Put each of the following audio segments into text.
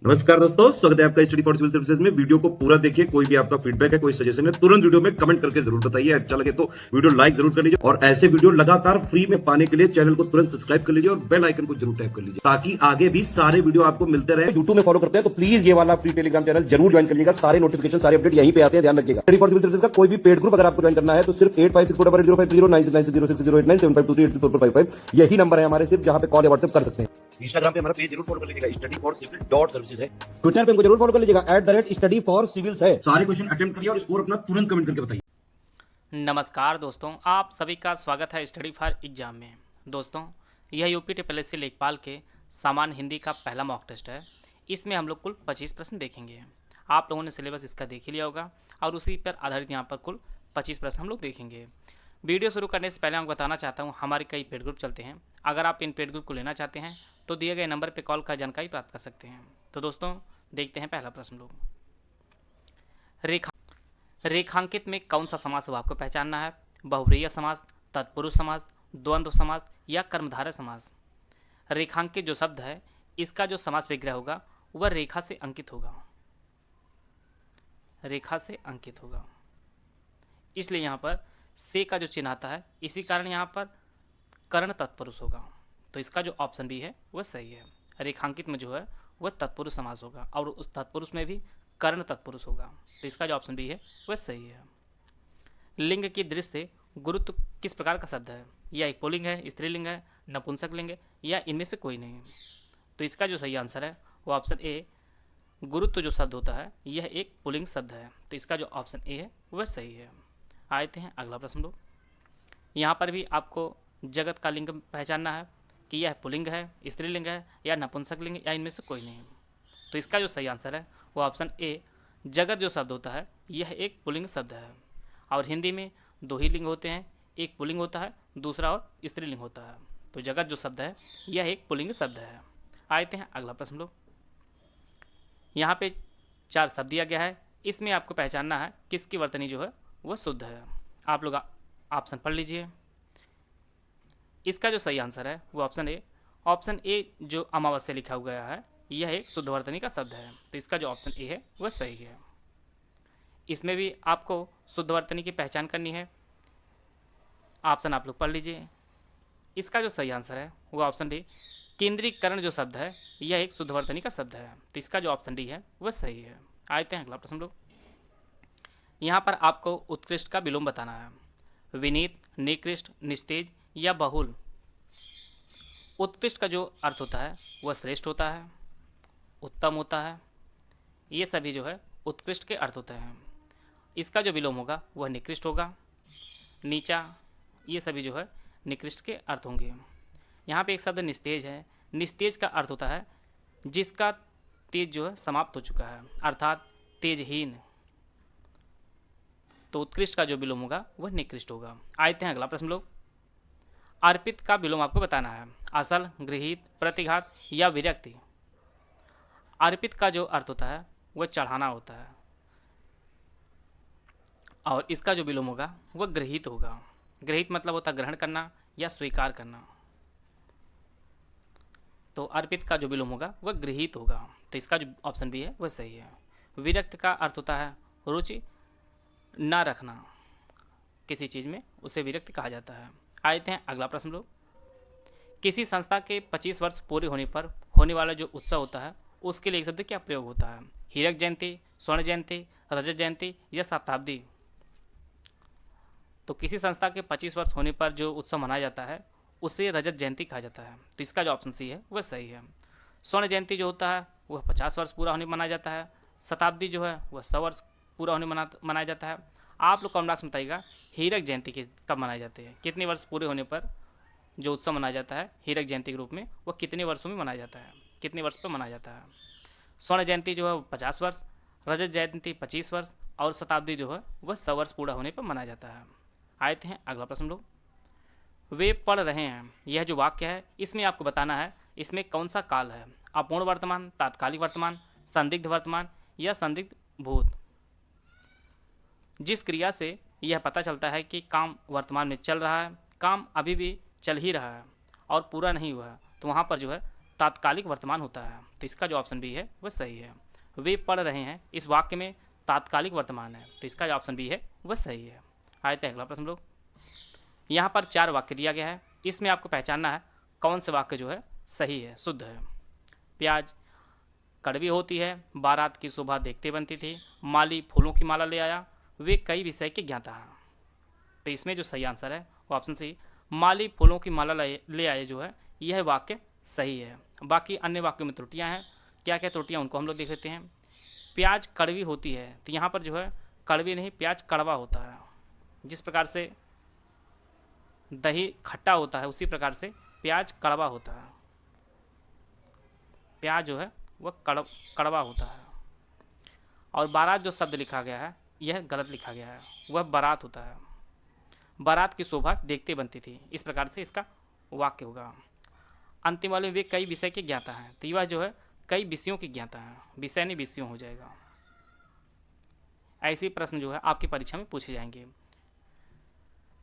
नमस्कार दोस्तों, स्वागत है आपका स्टडी फॉर सिविल सर्विसेज में। वीडियो को पूरा देखिए। कोई भी आपका फीडबैक है, कोई सजेशन है, तुरंत वीडियो में कमेंट करके जरूर बताइए। अच्छा लगे तो वीडियो लाइक जरूर कर लीजिए और ऐसे वीडियो लगातार फ्री में पाने के लिए चैनल को तुरंत सब्सक्राइब कर लीजिए और बेल आइकन को जरूर टैप कर लीजिए ताकि आगे भी सारे वीडियो आपको मिलते रहे। यूट्यूब में फॉलो करते हैं तो प्लीज ये वाला फ्री टेलीग्राम चैनल जरूर ज्वाइन करिएगा। सारे नोटिफिकेशन, सारे अपडेट यहीं पे आते हैं, ध्यान रखिएगा। स्टडी फॉर सिविल सर्विसेज का कोई भी पेड ग्रुप अगर आपको ज्वाइन करना है तो सिर्फ 85648096060975238055 यही नंबर है हमारे, सिर्फ जहां पे कॉल या व्हाट्सएप कर सकते हैं। इंस्टाग्राम पे हमारा पेज जरूर फॉलो कर लीजिएगा, study for civil dot services है। ट्विटर पे हमको जरूर फॉलो कर लीजिएगा, @study for civils है। सारे क्वेश्चन अटेम्प्ट करिए और स्कोर अपना तुरंत कमेंट करके बताइए। नमस्कार दोस्तों, आप सभी का स्वागत है स्टडी फॉर एग्जाम में। दोस्तों, यह यूपी टीपीएससी लेखपाल के सामान्य हिंदी का पहला मॉक टेस्ट है। इसमें हम लोग कुल 25 प्रश्न देखेंगे। आप लोगों ने सिलेबस इसका देख ही लिया होगा और उसी पर आधारित यहाँ पर कुल 25 प्रश्न हम लोग देखेंगे। वीडियो शुरू करने से पहले मैं बताना चाहता हूँ, हमारे कई पेड ग्रुप चलते हैं। अगर आप इन पेड ग्रुप को लेना चाहते हैं तो दिए गए नंबर पर कॉल कर जानकारी प्राप्त कर सकते हैं। तो दोस्तों, देखते हैं पहला प्रश्न लोग। रेखांकित में कौन सा समास आपको पहचानना है? बहुव्रीहि समास, तत्पुरुष समास, द्वंद्व समास या कर्मधारय समास। रेखांकित जो शब्द है इसका जो समास विग्रह होगा वह रेखा से अंकित होगा, रेखा से अंकित होगा। इसलिए यहाँ पर से का जो चिन्ह आता है, इसी कारण यहाँ पर कर्ण तत्पुरुष होगा। तो इसका जो ऑप्शन बी है वह सही है। रेखांकित में जो है वह तत्पुरुष समास होगा और उस तत्पुरुष में भी कर्ण तत्पुरुष होगा। तो इसका जो ऑप्शन बी है वह सही है। लिंग की दृष्टि से गुरुत्व किस प्रकार का शब्द है? यह एक पुल्लिंग है, स्त्रीलिंग है, नपुंसक लिंग है या इनमें से कोई नहीं? तो इसका जो सही आंसर है वो ऑप्शन ए, गुरुत्व जो शब्द होता है यह एक पुल्लिंग शब्द है। तो इसका जो ऑप्शन ए है वह सही है। आते हैं अगला प्रश्न लोग। यहाँ पर भी आपको जगत का लिंग पहचानना है कि यह पुल्लिंग है, स्त्रीलिंग है या नपुंसक लिंग या इनमें से कोई नहीं। तो इसका जो सही आंसर है वो ऑप्शन ए, जगत जो शब्द होता है यह एक पुल्लिंग शब्द है। और हिंदी में दो ही लिंग होते हैं, एक पुल्लिंग होता है, दूसरा और स्त्रीलिंग होता है। तो जगत जो शब्द है यह एक पुल्लिंग शब्द है। आते हैं अगला प्रश्न लोग। यहाँ पे 4 शब्द दिया गया है, इसमें आपको पहचानना है किसकी वर्तनी जो है वह शुद्ध है। आप लोग ऑप्शन पढ़ लीजिए। इसका जो सही आंसर है वो ऑप्शन ए, ऑप्शन ए जो अमावस्या लिखा हुआ है यह एक शुद्ध वर्तनी का शब्द है। तो इसका जो ऑप्शन ए है वह सही है। इसमें भी आपको शुद्ध वर्तनी की पहचान करनी है। ऑप्शन आप लोग पढ़ लीजिए। इसका जो सही आंसर है वो ऑप्शन डी, केंद्रीकरण जो शब्द है यह एक शुद्ध वर्तनी का शब्द है। तो इसका जो ऑप्शन डी है वह सही है। आते हैं अगला प्रश्न लोग। यहाँ पर आपको उत्कृष्ट का विलोम बताना है। विनीत, निकृष्ट, निस्तेज या बहुल। उत्कृष्ट का जो अर्थ होता है वह श्रेष्ठ होता है, उत्तम होता है, ये सभी जो है उत्कृष्ट के अर्थ होते हैं। इसका जो विलोम होगा वह निकृष्ट होगा, नीचा, ये सभी जो है निकृष्ट के अर्थ होंगे। यहाँ पे एक शब्द निस्तेज है। निस्तेज का अर्थ होता है जिसका तेज जो है समाप्त हो चुका है, अर्थात तेजहीन। तो उत्कृष्ट का जो विलोम होगा वह निकृष्ट होगा। आते हैं अगला प्रश्न लोग। अर्पित का विलोम आपको बताना है। असल, गृहीत, प्रतिघात या विरक्ति। अर्पित का जो अर्थ होता है वह चढ़ाना होता है और इसका जो विलोम होगा वह गृहीत होगा। गृहीत मतलब होता है ग्रहण करना या स्वीकार करना। तो अर्पित का जो विलोम होगा वह गृहीत होगा। तो इसका जो ऑप्शन बी है वह सही है। विरक्त का अर्थ होता है रुचि ना रखना, किसी चीज़ में उसे विरक्त कहा जाता है। आते हैं अगला प्रश्न लोग। किसी संस्था के 25 वर्ष पूरे होने पर होने वाला जो उत्सव होता है उसके लिए एक शब्द क्या प्रयोग होता है? हीरक जयंती, स्वर्ण जयंती, रजत जयंती या शताब्दी। तो किसी संस्था के 25 वर्ष होने पर जो उत्सव मनाया जाता है उसे रजत जयंती कहा जाता है। तो इसका जो ऑप्शन सी है वह सही है। स्वर्ण जयंती जो होता है वह 50 वर्ष पूरा होने पर मनाया जाता है। शताब्दी जो है वह 100 वर्ष पूरा होने मनाया जाता है। आप लोग कमेंट बॉक्स में बताइएगा हीरक जयंती कब मनाए जाते हैं, कितने वर्ष पूरे होने पर जो उत्सव मनाया जाता है हीरक जयंती के रूप में वह कितने वर्षों में मनाया जाता है, कितने वर्ष पर मनाया जाता है। स्वर्ण जयंती जो है 50 वर्ष, रजत जयंती 25 वर्ष और शताब्दी जो है वह 100 वर्ष पूरा होने पर मनाया जाता है। आते हैं अगला प्रश्न लोग। वे पढ़ रहे हैं, यह जो वाक्य है इसमें आपको बताना है इसमें कौन सा काल है? अपूर्ण वर्तमान, तात्कालिक वर्तमान, संदिग्ध वर्तमान या संदिग्ध भूत। जिस क्रिया से यह पता चलता है कि काम वर्तमान में चल रहा है, काम अभी भी चल ही रहा है और पूरा नहीं हुआ है, तो वहाँ पर जो है तात्कालिक वर्तमान होता है, तो इसका जो ऑप्शन बी है वह सही है। वे पढ़ रहे हैं, इस वाक्य में तात्कालिक वर्तमान है, तो इसका जो ऑप्शन बी है वह सही है। आते हैं अगला प्रश्न लोग। यहाँ पर 4 वाक्य दिया गया है, इसमें आपको पहचानना है कौन से वाक्य जो है सही है, शुद्ध है। प्याज कड़वी होती है, बारात की शोभा देखते बनती थी, माली फूलों की माला ले आया, वे कई विषय के ज्ञाता हैं। तो इसमें जो सही आंसर है वो ऑप्शन सी, माली फूलों की माला ले आए जो है यह वाक्य सही है। बाकी अन्य वाक्यों में त्रुटियां हैं, क्या क्या त्रुटियां उनको हम लोग देख लेते हैं। प्याज कड़वी होती है, तो यहाँ पर जो है कड़वी नहीं, प्याज कड़वा होता है। जिस प्रकार से दही खट्टा होता है उसी प्रकार से प्याज कड़वा होता है। प्याज जो है वह कड़वा होता है। और बारात जो शब्द लिखा गया है यह गलत लिखा गया है, वह बारात होता है। बारात की शोभा देखते बनती थी, इस प्रकार से इसका वाक्य होगा। अंतिम वाले वे कई विषय के ज्ञाता हैं, तो यह जो है कई विषयों की ज्ञाता है, विषय नहीं विषयों हो जाएगा। ऐसे प्रश्न जो है आपकी परीक्षा में पूछे जाएंगे,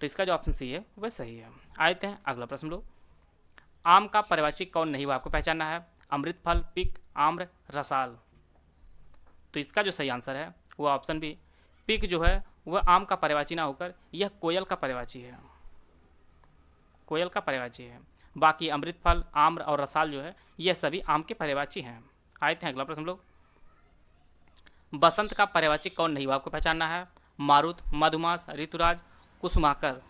तो इसका जो ऑप्शन सी है वह सही है। आते हैं अगला प्रश्न लोग। आम का परिवाची कौन नहीं वो आपको पहचानना है। अमृतफल, पिक, आम्र, रसाल। तो इसका जो सही आंसर है वो ऑप्शन बी, पिक जो है वह आम का परिवाची ना होकर यह कोयल का परिवाची है, कोयल का परिवाची है। बाकी अमृतफल, आम्र और रसाल जो है यह सभी आम के परिवाची हैं। आते हैं अगला प्रश्न लोग। बसंत का परिवाची कौन नहीं वो आपको पहचानना है। मारुत, मधुमास, ऋतुराज, कुसुमाकर।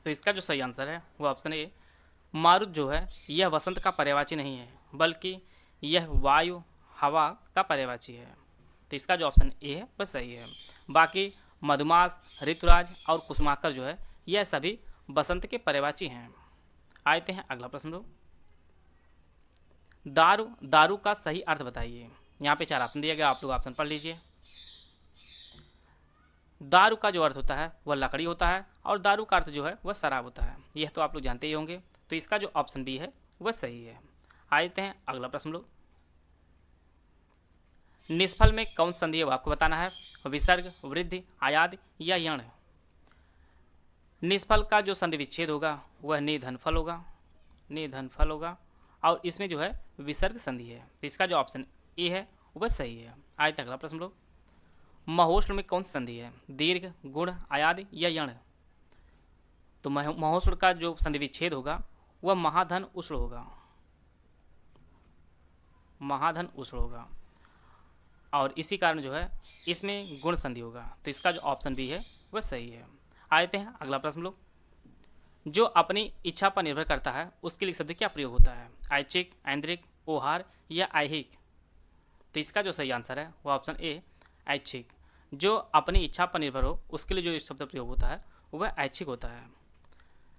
तो इसका जो सही आंसर है वो ऑप्शन ए, मारुत जो है यह वसंत का पर्यायवाची नहीं है, बल्कि यह वायु हवा का पर्यायवाची है। तो इसका जो ऑप्शन ए है वह सही है। बाकी मधुमास, ऋतुराज और कुसुमाकर जो है यह सभी बसंत के पर्यायवाची हैं। आते हैं अगला प्रश्न लोग। दारू, दारू का सही अर्थ बताइए। यहाँ पे 4 ऑप्शन दिया गया, आप लोग ऑप्शन पढ़ लीजिए। दारू का जो अर्थ होता है वह लकड़ी होता है, और दारू का अर्थ जो है वह शराब होता है, यह तो आप लोग जानते ही होंगे। तो इसका जो ऑप्शन बी है वह सही है। आते हैं अगला प्रश्न लोग। निष्फल में कौन संधि है वो आपको बताना है। विसर्ग, वृद्धि, आयाद या यण। निष्फल का जो संधि विच्छेद होगा वह निधनफल होगा, निधनफल होगा, और इसमें जो है विसर्ग संधि है। तो इसका जो ऑप्शन ए है वह सही है। आते हैं अगला प्रश्न लोग। महोष्ण में कौन सी संधि है। दीर्घ, गुण, आयाद या यण। तो महोष्ण का जो संधि विच्छेद होगा वह महाधन उष्ण होगा, महाधन उष्ण होगा, और इसी कारण जो है इसमें गुण संधि होगा। तो इसका जो ऑप्शन बी है वह सही है। आते हैं अगला प्रश्न लोग। जो अपनी इच्छा पर निर्भर करता है उसके लिए शब्द क्या प्रयोग होता है। ऐच्छिक, ऐन्द्रिक, ओहार या ऐहिक। तो इसका जो सही आंसर है वह ऑप्शन ए, ऐच्छिक। जो अपनी इच्छा पर निर्भर हो उसके लिए जो शब्द प्रयोग होता है वह ऐच्छिक होता है।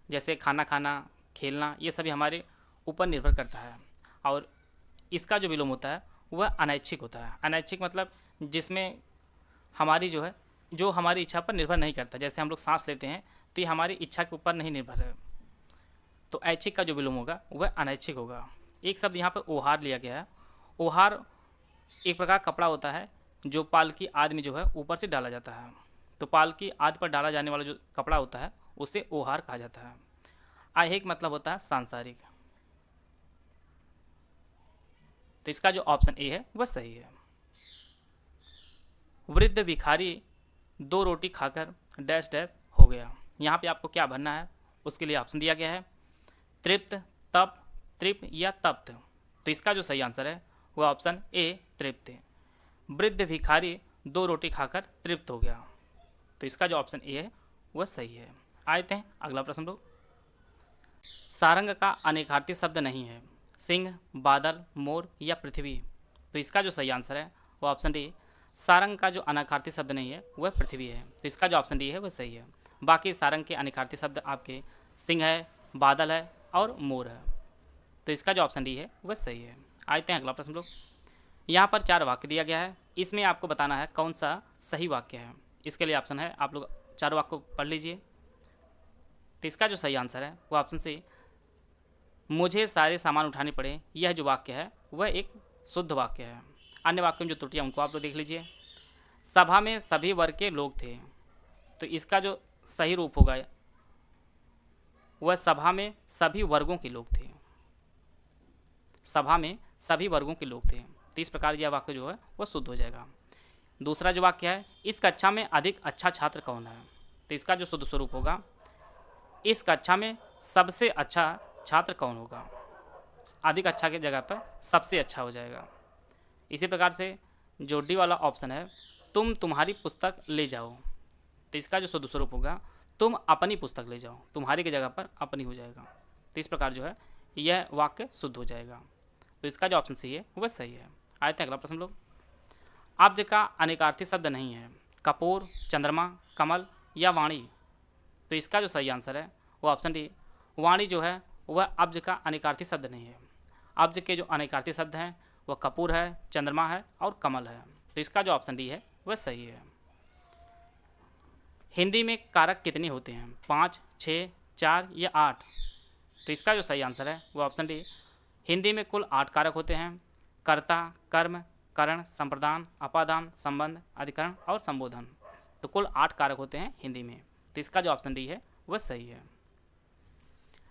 जैसे खाना खाना, खेलना, ये सभी हमारे ऊपर निर्भर करता है। और इसका जो विलोम होता है वह अनैच्छिक होता है। अनैच्छिक मतलब जिसमें हमारी जो है, जो हमारी इच्छा पर निर्भर नहीं करता। जैसे हम लोग सांस लेते हैं तो ये हमारी इच्छा के ऊपर नहीं निर्भर है। तो ऐच्छिक का जो विलोम होगा वह अनैच्छिक होगा। एक शब्द यहाँ पर ओहार लिया गया है। ओहार एक प्रकार कपड़ा होता है जो पालकी आदि में जो है ऊपर से डाला जाता है। तो पालकी आदि पर डाला जाने वाला जो कपड़ा होता है उसे ओहार कहा जाता है। ऐहिक मतलब होता है सांसारिक। तो इसका जो ऑप्शन ए है वह सही है। वृद्ध भिखारी 2 रोटी खाकर डैश डैश हो गया। यहाँ पे आपको क्या भरना है उसके लिए ऑप्शन दिया गया है। तृप्त, तप, तृप्त या तप्त। तो इसका जो सही आंसर है वह ऑप्शन ए, तृप्त। वृद्ध भिखारी 2 रोटी खाकर तृप्त हो गया। तो इसका जो ऑप्शन ए है वह सही है। आते हैं अगला प्रश्न लोग। सारंग का अनेकार्थी शब्द नहीं है। सिंह, बादल, मोर या पृथ्वी। तो इसका जो सही आंसर है वह ऑप्शन डी, सारंग का जो अनेकार्थी शब्द नहीं है वह पृथ्वी है। तो इसका जो ऑप्शन डी है वह सही है। बाकी सारंग के अनेकार्थी शब्द आपके सिंह है, बादल है और मोर है। तो इसका जो ऑप्शन डी है वह सही है। आते हैं अगला प्रश्न लोग। यहाँ पर 4 वाक्य दिया गया है, इसमें आपको बताना है कौन सा सही वाक्य है। इसके लिए ऑप्शन है, आप लोग 4 वाक्य को पढ़ लीजिए। तो इसका जो सही आंसर है वो ऑप्शन सी, मुझे सारे सामान उठाने पड़े, यह जो वाक्य है वह एक शुद्ध वाक्य है। अन्य वाक्यों में जो त्रुटियाँ उनको आप लोग देख लीजिए। सभा में सभी वर्ग के लोग थे। तो इसका जो सही रूप होगा वह सभा में सभी वर्गों के लोग थे। सभा में सभी वर्गों के लोग थे। तो इस प्रकार यह वाक्य जो है वह शुद्ध हो जाएगा। दूसरा जो वाक्य है, इस कक्षा में अधिक अच्छा छात्र कौन है? तो इसका जो शुद्ध स्वरूप होगा, इस कक्षा में सबसे अच्छा छात्र कौन होगा? अधिक अच्छा की जगह पर सबसे अच्छा हो जाएगा। इसी प्रकार से जो डी वाला ऑप्शन है, तुम तुम्हारी पुस्तक ले जाओ, तो इसका जो शुद्ध स्वरूप होगा, तुम अपनी पुस्तक ले जाओ, तुम्हारी की जगह पर अपनी हो जाएगा। तो इस प्रकार जो है यह वाक्य शुद्ध हो जाएगा। तो इसका जो ऑप्शन सी है वह सही है। आते हैं अगला प्रश्न लोग। अब्ज का अनेकार्थी शब्द नहीं है, कपूर, चंद्रमा, कमल या वाणी? तो इसका जो सही आंसर है वो ऑप्शन डी, वाणी जो है वह अब्ज का अनेकार्थी शब्द नहीं है। अब्ज के जो अनेकार्थी शब्द हैं वह कपूर है, चंद्रमा है और कमल है। तो इसका जो ऑप्शन डी है वह सही है। हिंदी में कारक कितने होते हैं? 5, 6, 4 या 8? तो इसका जो सही आंसर है वो ऑप्शन डी, हिंदी में कुल 8 कारक होते हैं। कर्ता, कर्म, करण, संप्रदान, अपादान, संबंध, अधिकरण और संबोधन। तो कुल 8 कारक होते हैं हिंदी में। तो इसका जो ऑप्शन डी है वह सही है।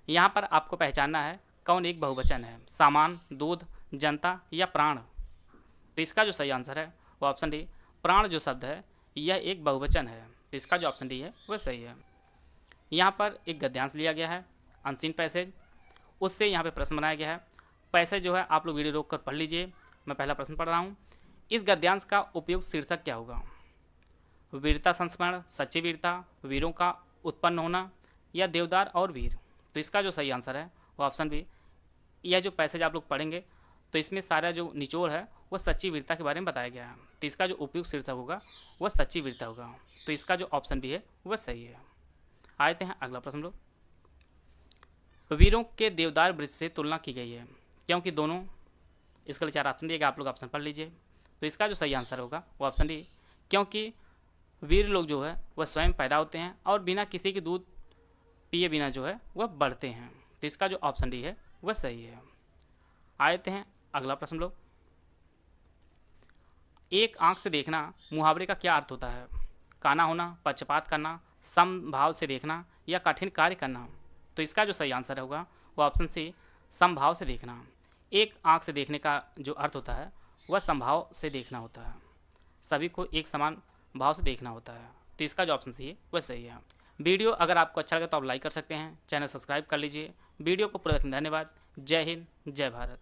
यहाँ पर आपको पहचानना है कौन एक बहुवचन है, सामान, दूध, जनता या प्राण? तो इसका जो सही आंसर है वो ऑप्शन डी, प्राण जो शब्द है यह एक बहुवचन है। तो इसका जो ऑप्शन डी है वह सही है। यहाँ पर एक गद्यांश लिया गया है, अनसीन पैसेज, उससे यहाँ पे प्रश्न बनाया गया है। पैसेज जो है आप लोग वीडियो रोक कर पढ़ लीजिए, मैं पहला प्रश्न पढ़ रहा हूँ। इस गद्यांश का उपयुक्त शीर्षक क्या होगा? वीरता संस्मरण, सच्ची वीरता, वीरों का उत्पन्न होना या देवदार और वीर? तो इसका जो सही आंसर है वो ऑप्शन बी, यह जो पैसेज आप लोग पढ़ेंगे तो इसमें सारा जो निचोड़ है वह सच्ची वीरता के बारे में बताया गया है। तो इसका जो उपयुक्त शीर्षक होगा वह सच्ची वीरता होगा। तो इसका जो ऑप्शन बी है वह सही है। आते हैं अगला प्रश्न लोग। वीरों के देवदार वृक्ष से तुलना की गई है क्योंकि दोनों, इसके लिए 4 ऑप्शन दिए गए, आप लोग ऑप्शन पढ़ लीजिए। तो इसका जो सही आंसर होगा वो ऑप्शन डी, क्योंकि वीर लोग जो है वह स्वयं पैदा होते हैं और बिना किसी के दूध पिए बिना जो है वह बढ़ते हैं। तो इसका जो ऑप्शन डी है वह सही है। आते हैं अगला प्रश्न लोग। एक आंख से देखना मुहावरे का क्या अर्थ होता है? काना होना, पक्षपात करना, समभाव से देखना या कठिन कार्य करना? तो इसका जो सही आंसर होगा वो ऑप्शन सी, समभाव से देखना। एक आंख से देखने का जो अर्थ होता है वह समभाव से देखना होता है, सभी को एक समान भाव से देखना होता है। तो इसका जो ऑप्शन सी है वह सही है। वीडियो अगर आपको अच्छा लगे तो आप लाइक कर सकते हैं, चैनल सब्सक्राइब कर लीजिए। वीडियो को पूरा देखने धन्यवाद। जय हिंद, जय भारत।